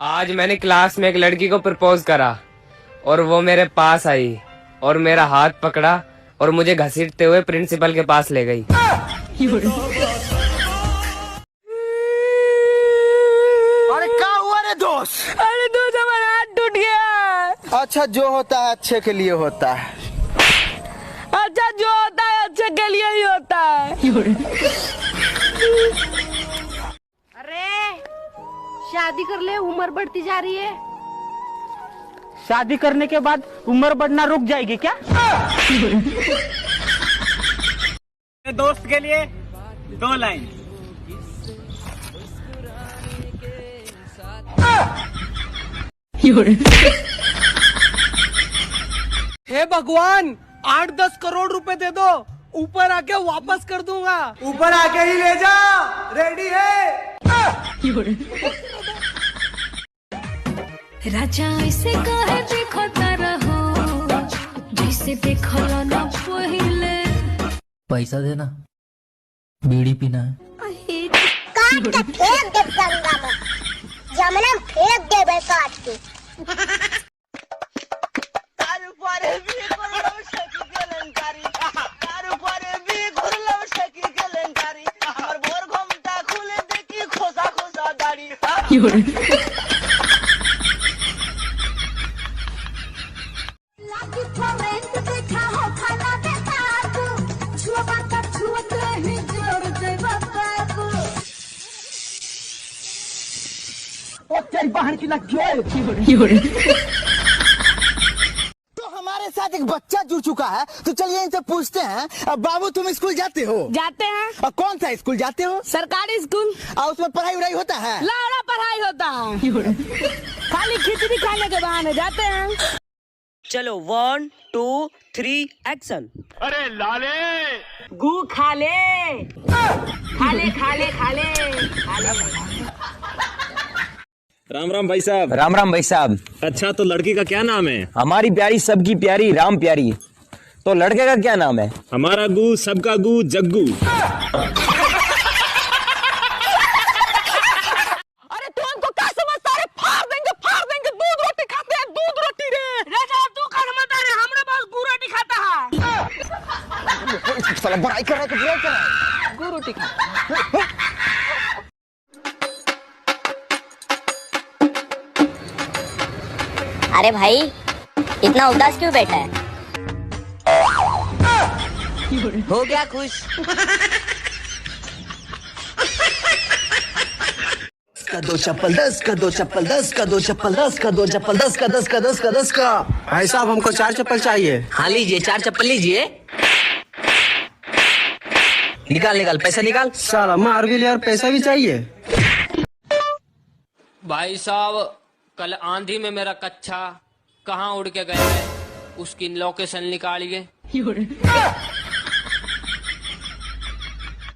आज मैंने क्लास में एक लड़की को प्रपोज करा और वो मेरे पास आई और मेरा हाथ पकड़ा और मुझे घसीटते हुए प्रिंसिपल के पास ले गई। अरे क्या हुआ रे दोस्त? अरे दोस्त हमारा हाथ टूट गया। अच्छा जो होता है अच्छे के लिए होता है। अच्छा जो होता है अच्छे के लिए ही होता है। अरे शादी कर ले, उम्र बढ़ती जा रही है। शादी करने के बाद उम्र बढ़ना रुक जाएगी क्या? दोस्त के लिए 2 लाइन। हे भगवान 8-10 करोड़ रुपए दे दो, ऊपर आके वापस कर दूंगा। ऊपर आके ही ले जा, रेडी है। राजा ऐसे कहे देखो रहो जैसे देखो ना पहले। पैसा देना, बीड़ी पीना है। काट के फेंक दे गंगा में, जमुना में फेंक दे बे काट के। तो हमारे साथ एक बच्चा जुड़ चुका है, तो चलिए इनसे पूछते हैं। अब बाबू तुम स्कूल जाते हो? जाते हैं। और कौन सा स्कूल जाते हो? सरकारी स्कूल। और उसमें पढ़ाई वढ़ाई होता है? लाड़ा पढ़ाई होता है। खाली खिचड़ी खाने के बहाने जाते हैं। चलो 1 2 3 एक्शन। अरे लाले गू खा ले, खा ले खा ले खा ले खा ले। राम राम भाई साहब। राम राम भाई साहब। अच्छा तो लड़की का क्या नाम है? हमारी प्यारी सबकी प्यारी राम प्यारी। तो लड़के का क्या नाम है? हमारा गू सबका गू जग्गू। अरे तू हमको क्या समझता है? फाड़ देंगे दूध रोटी खाते हैं, दूध रोटी रे। राजा तू का समझता है? हमरे पास गू रोटी खाता है। साला बड़ाई कर रहा है तो बुरा कर रहा है। गू रोटी खा। अरे भाई इतना उदास क्यों बैठा है? हो गया खुश। का 2 चप्पल 10 का 2 चप्पल 10 का 2 चप्पल 10 का 2 चप्पल 10 का 10 का 10 का 10 का। भाई साहब हमको 4 चप्पल चाहिए। हाँ लीजिए 4 चप्पल लीजिए। निकाल निकाल पैसा निकाल। साला मार भी लिया और पैसा भी चाहिए। भाई साहब कल आंधी में मेरा कच्छा कहाँ उड़ के गया है, उसकी लोकेशन निकालिए।